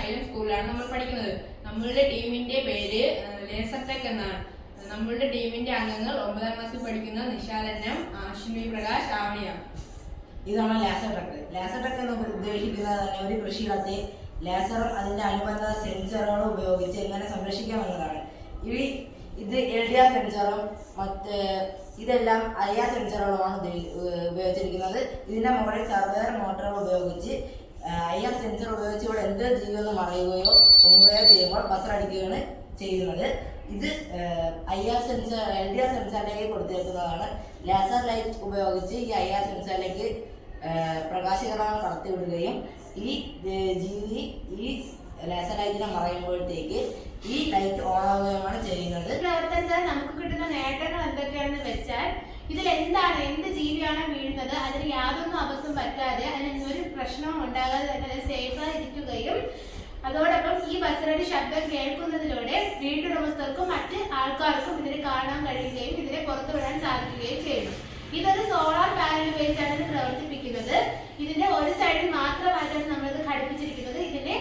Xylem സ്കൂളിലാണ് നമ്മൾ പഠിക്കുന്നത്. നമ്മളുടെ ടീമിന്റെ പേര് ലേസർ ടെക് എന്നാണ്. നമ്മളുടെ ടീമിന്റെ അംഗങ്ങൾ 9ാം ക്ലാസ്സിൽ പഠിക്കുന്ന നിശാലന്നം, അശ്വിനി പ്രകാശ്, ആവണിയാണ്. ഇതാണ് ലേസർ ടെക്. ലേസർ ടെക് എന്ന് ഉദ്ദേശിക്കുന്നത് തന്നെ ഒരു കൃഷിയിടത്തെ ലേസറും അതിന്റെ അനുബന്ധ സെൻസറുകളും ഉപയോഗിച്ച് എങ്ങനെ സംരക്ഷിക്കാമെന്നതാണ്. ഇത് LDR സെൻസറും ഇതെല്ലാം IR സെൻസറുകളുമാണ് ഉപയോഗിച്ചിരിക്കുന്നത്. ഇതിന്റെ മുകളിൽ സർവൈർ മോട്ടോറുകൾ ഉപയോഗിച്ച് IR സെൻസർ ഉപയോഗിച്ച് ഇവിടെ എന്ത് ജീവിയെന്ന് മറയുകയോ പൊങ്ങുകയോ ചെയ്യുമ്പോൾ ബസർ അടിക്കുകയാണ് ചെയ്യുന്നത്. ഇത് LDR സെൻസറിലേക്ക് കൊടുത്തിരിക്കുന്നതാണ്. ലേസർ ലൈറ്റ് ഉപയോഗിച്ച് ഈ IR സെൻസറിലേക്ക് പ്രകാശകിരണങ്ങൾ കടത്തിവിടുകയും ഈ ജീവി ഈ ലേസർ ലൈറ്റിനെ മറയുമ്പോഴത്തേക്ക് ഈ ലൈറ്റ് ഓൺ ആവുകയുമാണ് ചെയ്യുന്നത്. പ്രവർത്തനത്തിൽ നമുക്ക് കിട്ടുന്ന നേട്ടങ്ങൾ എന്തൊക്കെയാണെന്ന് വെച്ചാൽ ഇതിൽ എന്ത് ജീവിയാണ് വീഴുന്നത് അതിന് യാതൊന്നും അബദ്ധം പറ്റാതെ അതിനൊരു പ്രശ്നവും ഉണ്ടാകാതെ തന്നെ സേഫായി ഇരിക്കുകയും അതോടൊപ്പം ഈ ബസറുടെ ശബ്ദം കേൾക്കുന്നതിലൂടെ വീട്ടുടമസ്ഥർക്കും മറ്റ് ആൾക്കാർക്കും ഇതിനെ കാണാൻ കഴിയുകയും ഇതിനെ പുറത്തുവിടാൻ സാധിക്കുകയും ചെയ്യുന്നു. ഇതൊരു സോളാർ പാനൽ ഉപയോഗിച്ചാണ് ഇത് പ്രവർത്തിപ്പിക്കുന്നത്. ഇതിന്റെ ഒരു സൈഡിൽ മാത്രമായിട്ടാണ് നമ്മളിത് ഘടിപ്പിച്ചിരിക്കുന്നത്. ഇതിന്റെ